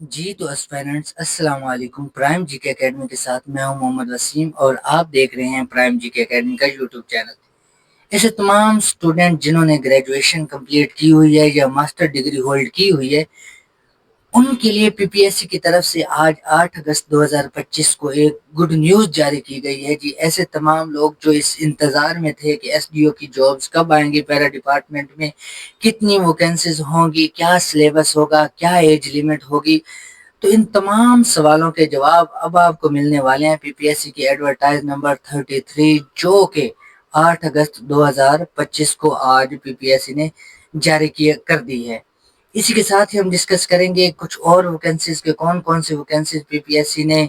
जी तो एस्पायरेंट्स अस्सलाम वालेकुम। प्राइम जीके एकेडमी के साथ मैं हूं मोहम्मद वसीम और आप देख रहे हैं प्राइम जीके एकेडमी का यूट्यूब चैनल। ऐसे तमाम स्टूडेंट जिन्होंने ग्रेजुएशन कंप्लीट की हुई है या मास्टर डिग्री होल्ड की हुई है, उनके लिए पीपीएससी की तरफ से आज 8 अगस्त 2025 को एक गुड न्यूज़ जारी की गई है। जी, ऐसे तमाम लोग जो इस इंतज़ार में थे कि एसडीओ की जॉब्स कब आएंगी, पैरा डिपार्टमेंट में कितनी वैकेंसीज होंगी, क्या सिलेबस होगा, क्या एज लिमिट होगी, तो इन तमाम सवालों के जवाब अब आपको मिलने वाले हैं पीपीएससी की एडवर्टाइज नंबर 33, जो कि 8 अगस्त 2025 को आज पीपीएससी ने जारी किया कर दी है। इसी के साथ ही हम डिस्कस करेंगे कुछ और वैकेंसीज के, कौन कौन सी वैकेंसीज पीपीएससी ने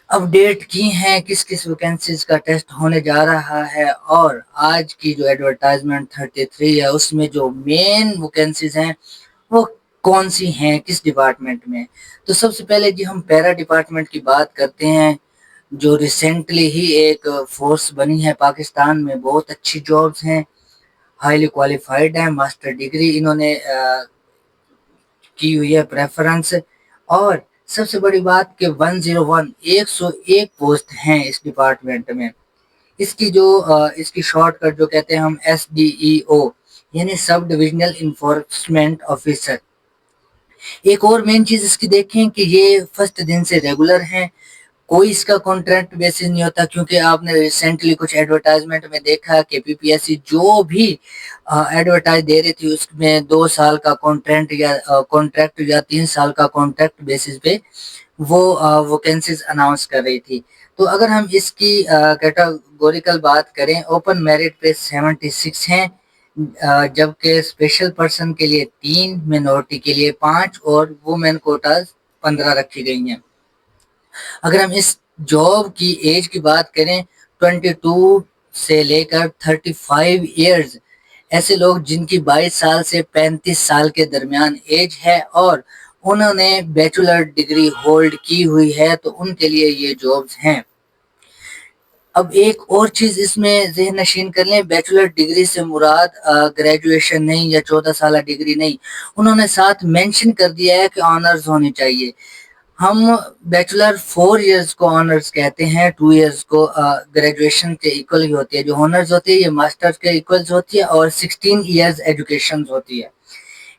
अपडेट की हैं, किस किस वैकेंसीज का टेस्ट होने जा रहा है, और आज की जो एडवर्टाइजमेंट 33 है उसमें जो मेन वैकेंसीज हैं वो कौन सी हैं, किस डिपार्टमेंट में। तो सबसे पहले जी हम पैरा डिपार्टमेंट की बात करते हैं, जो रिसेंटली ही एक फोर्स बनी है पाकिस्तान में। बहुत अच्छी जॉब्स हैं, हाईली क्वालिफाइड हैं, मास्टर डिग्री इन्होंने की हुई है प्रेफरेंस। और सबसे बड़ी बात कि 101 101 पोस्ट हैं इस डिपार्टमेंट में। इसकी शॉर्टकट जो कहते हैं हम SDEO, यानी सब डिविजनल इन्फोर्समेंट ऑफिसर। एक और मेन चीज इसकी देखें कि ये फर्स्ट दिन से रेगुलर हैं, कोई इसका कॉन्ट्रैक्ट बेसिस नहीं होता, क्योंकि आपने रिसेंटली कुछ एडवर्टाइजमेंट में देखा कि पीपीएससी जो भी एडवर्टाइज दे रही थी उसमें 2 साल का कॉन्ट्रैक्ट या 3 साल का कॉन्ट्रैक्ट बेसिस पे वो वैकेंसीज अनाउंस कर रही थी। तो अगर हम इसकी कैटेगोरिकल बात करें, ओपन मेरिट पे 76 हैं, जबकि स्पेशल पर्सन के लिए 3, मिनोरिटी के लिए 5 और वुमेन कोटाज 15 रखी गई हैं। अगर हम इस जॉब की एज की बात करें, 22 से लेकर 35 इयर्स, ऐसे लोग जिनकी 22 साल से 35 साल के दरमियान एज है और उन्होंने बैचलर डिग्री होल्ड की हुई है, तो उनके लिए ये जॉब्स हैं। अब एक और चीज इसमें ज़हन नशीन कर लें, बैचलर डिग्री से मुराद ग्रेजुएशन नहीं या 14 साल डिग्री नहीं, उन्होंने साथ मेंशन कर दिया है कि ऑनर्स होनी चाहिए। हम बैचलर 4 इयर्स को ऑनर्स कहते हैं, 2 इयर्स को ग्रेजुएशन के इक्वल ही होती है। जो ऑनर्स होती है ये मास्टर्स के इक्वल्स होती है और 16 इयर्स एजुकेशन होती है।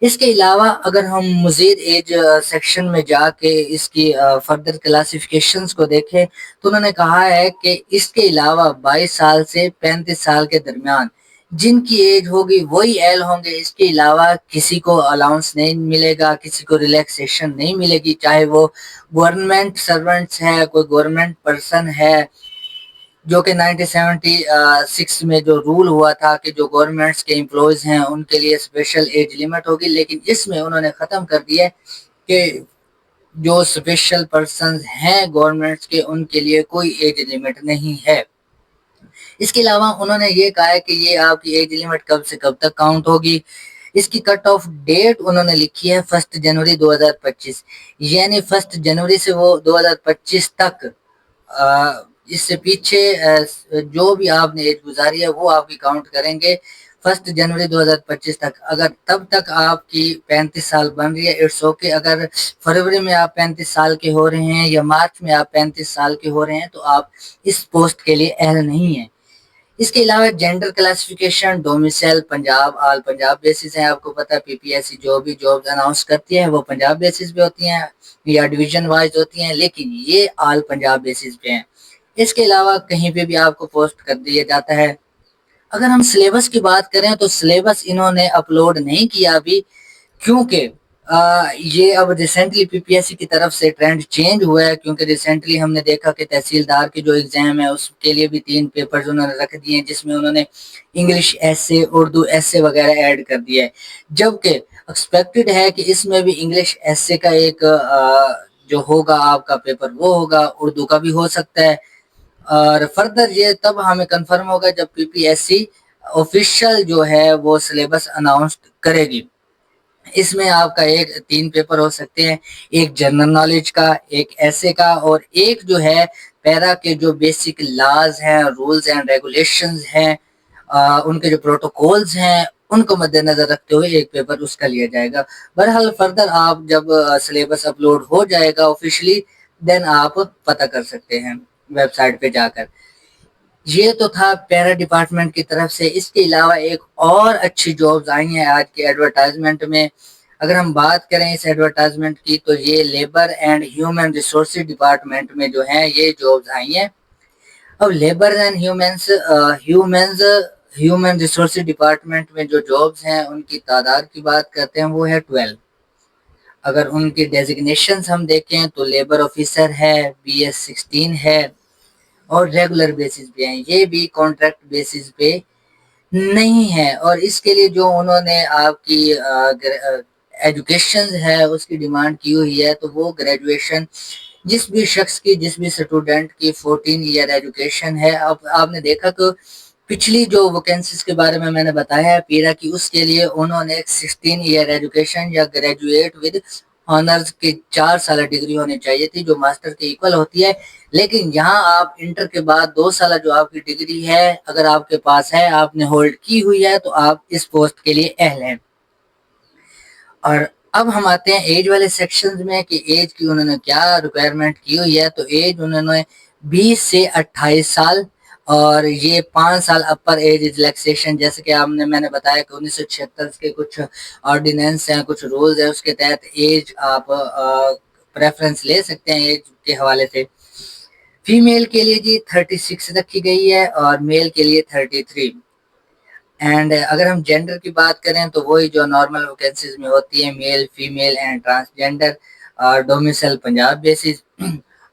इसके अलावा अगर हम मज़ीद एज सेक्शन में जाके इसकी फर्दर क्लासिफिकेशंस को देखें, तो उन्होंने कहा है कि इसके अलावा 22 साल से 35 साल के दरमियान जिनकी एज होगी वही एल होंगे। इसके अलावा किसी को अलाउंस नहीं मिलेगा, किसी को रिलैक्सेशन नहीं मिलेगी, चाहे वो गवर्नमेंट सर्वेंट्स है, कोई गवर्नमेंट पर्सन है, जो कि 1976 में जो रूल हुआ था कि जो गवर्नमेंट्स के एम्प्लॉयज हैं उनके लिए स्पेशल एज लिमिट होगी, लेकिन इसमें उन्होंने ख़त्म कर दिया है कि जो स्पेशल पर्संस हैं गवर्नमेंट्स के उनके लिए कोई एज लिमिट नहीं है। इसके अलावा उन्होंने ये कहा है कि ये आपकी एज लिमिट कब से कब तक काउंट होगी। इसकी कट ऑफ डेट उन्होंने लिखी है 1 जनवरी 2025, यानी 1 जनवरी से वो 2025 तक इससे पीछे जो भी आपने एज गुजारी है वो आपकी काउंट करेंगे 1 जनवरी 2025 तक। अगर तब तक आपकी 35 साल बन रही है, इट्स ओके। अगर फरवरी में आप 35 साल के हो रहे हैं या मार्च में आप 35 साल के हो रहे हैं, तो आप इस पोस्ट के लिए अहल नहीं है। इसके अलावा gender classification domicile Punjab, all Punjab basis है। आपको पता है पीपीएससी जो भी जॉब्स अनाउंस करती है वो पंजाब बेसिस पे होती हैं या डिवीजन वाइज होती हैं, लेकिन ये ऑल पंजाब बेसिस पे हैं। इसके अलावा कहीं पे भी आपको पोस्ट कर दिया जाता है। अगर हम सिलेबस की बात करें तो सिलेबस इन्होंने अपलोड नहीं किया अभी, क्योंकि ये अब रिसेंटली पीपीएससी की तरफ से ट्रेंड चेंज हुआ है। क्योंकि रिसेंटली हमने देखा कि तहसीलदार की जो एग्जाम है उसके लिए भी 3 पेपर्स उन्होंने रख दिए हैं, जिसमें उन्होंने इंग्लिश एसे, उर्दू एसे वगैरह ऐड कर दिया है। जबकि एक्सपेक्टेड है कि इसमें भी इंग्लिश एसे का एक जो होगा आपका पेपर वो होगा, उर्दू का भी हो सकता है। और फर्दर ये तब हमें कंफर्म होगा जब पीपीएससी ऑफिशियल जो है वो सिलेबस अनाउंस करेगी। इसमें आपका 3 पेपर हो सकते हैं, एक जनरल नॉलेज का, एक ऐसे का, और एक जो है पैरा के जो बेसिक लॉज हैं, रूल्स एंड रेगुलेशंस हैं, उनके जो प्रोटोकॉल्स हैं ان کو مد نظر رکھتے ہوئے ایک پیپر اس کا لیا جائے گا۔ بہرحال فردر آپ جب سلیبس اپلوڈ ہو جائے گا آفیشلی، دین آپ پتہ کر سکتے ہیں ویب سائٹ پہ جا کر۔ یہ تو تھا پیرا ڈپارٹمنٹ کی طرف سے۔ اس کے علاوہ ایک اور اچھی جابز آئی ہیں آج کے ایڈورٹائزمنٹ میں۔ اگر ہم بات کریں اس ایڈورٹائزمنٹ کی تو یہ labour and human resources department میں جو ہیں یہ جابز آئی ہیں۔ اب labour and human resources department میں جو جابز ہیں ان کی تعداد کی بات کرتے ہیں وہ ہے 12۔ اگر ان کی ڈیزگنیشنز ہم دیکھیں تو لیبر آفیسر ہے، BS16 ہے، اور ریگولر بیسس پہ ہیں، یہ بھی کانٹریکٹ بیسس پہ نہیں ہے۔ اور اس کے لیے جو انہوں نے آپ کی ایجوکیشن ہے اس کی ڈیمانڈ کی ہوئی ہے تو وہ گریجویشن جس بھی شخص کی، جس بھی اسٹوڈنٹ کی 14 ایئر ایجوکیشن ہے۔ اب آپ نے دیکھا کہ پچھلی جو ویکینسیز کے بارے میں نے بتایا ہے پیرا کی، اس کے لیے انہوں نے 16 ایئر ایجوکیشن یا گریجویٹ ود آنرز کی 4 سالہ ڈگری ہونی چاہیے تھی جو ماسٹر کے ایکول ہوتی ہے، لیکن یہاں آپ انٹر کے بعد 2 سالہ جو آپ کی ڈگری ہے اگر آپ کے پاس ہے، آپ نے ہولڈ کی ہوئی ہے تو آپ اس پوسٹ کے لیے اہل ہیں۔ اور اب ہم آتے ہیں ایج والے سیکشنز میں کہ ایج کی انہوں نے کیا ریکوائرمنٹ کی ہوئی ہے۔ تو ایج انہوں نے 20 سے 28 سال، اور یہ 5 سال اپر ایج ریلیکسیشن، جیسے کہ میں نے بتایا کہ 1976 کے کچھ آرڈیننس ہیں، کچھ رولز ہیں، اس کے تحت ایج آپ پریفرنس لے سکتے ہیں ایج کے حوالے سے۔ فیمیل کے لیے جی 36 رکھی گئی ہے اور میل کے لیے 33۔ اینڈ اگر ہم جینڈر کی بات کریں تو وہی جو نارمل ویکینسیز میں ہوتی ہے، male, female and transgender, domicile Punjab bases.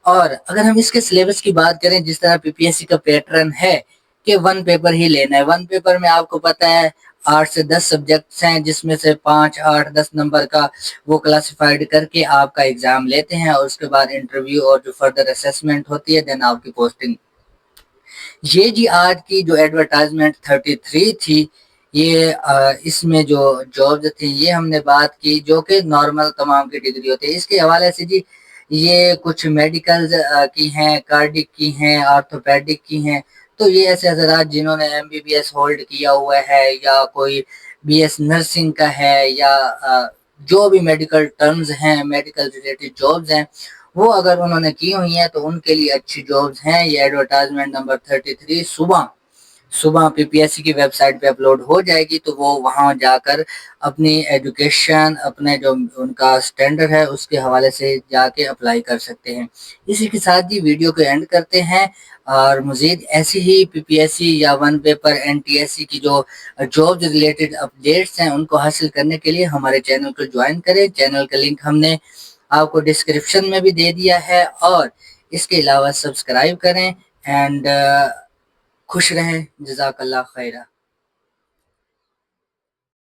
اور اگر ہم اس کے سلیبس کی بات کریں، جس طرح PPSC کا پیٹرن ہے کہ 1 پیپر ہی لینا ہے، 1 پیپر میں آپ کو پتہ ہے 8 سے 10 سبجیکٹس ہیں، جس میں سے 5، 8، 10 نمبر کا وہ کلاسیفائڈ کر کے آپ کا ایگزام لیتے ہیں، اور اس کے بعد انٹرویو اور جو فردر اسیسمنٹ ہوتی ہے، دین آپ کی پوسٹنگ۔ یہ جی آج کی جو ایڈورٹائزمنٹ 33 تھی، یہ اس میں جو جابز تھی یہ ہم نے بات کی جو کہ نارمل تمام کی ڈگری ہوتی ہے۔ اس کے حوالے سے جی یہ کچھ میڈیکلز کی ہیں، کارڈک کی ہیں، آرتھوپیڈک کی ہیں۔ تو یہ ایسے حضرات جنہوں نے MBBS ہولڈ کیا ہوا ہے، یا کوئی BS نرسنگ کا ہے، یا جو بھی میڈیکل ٹرمز ہیں، میڈیکل ریلیٹڈ جابز ہیں، وہ اگر انہوں نے کی ہوئی ہیں تو ان کے لیے اچھی جابز ہیں۔ یہ ایڈورٹائزمنٹ نمبر 33 صبح PPSC کی ویب سائٹ پہ اپلوڈ ہو جائے گی، تو وہ وہاں جا کر اپنی ایجوکیشن، اپنے جو ان کا سٹینڈرڈ ہے اس کے حوالے سے جا کے اپلائی کر سکتے ہیں۔ اسی کے ساتھ جی ویڈیو کو اینڈ کرتے ہیں، اور مزید ایسی ہی PPSC یا 1 پیپر NTSC کی جو جابز ریلیٹڈ اپڈیٹس ہیں ان کو حاصل کرنے کے لیے ہمارے چینل کو جوائن کریں۔ چینل کا لنک ہم نے آپ کو ڈسکرپشن میں بھی دے دیا ہے، اور اس کے علاوہ سبسکرائب کریں۔ اینڈ خوش رہیں، جزاک اللہ خیرہ۔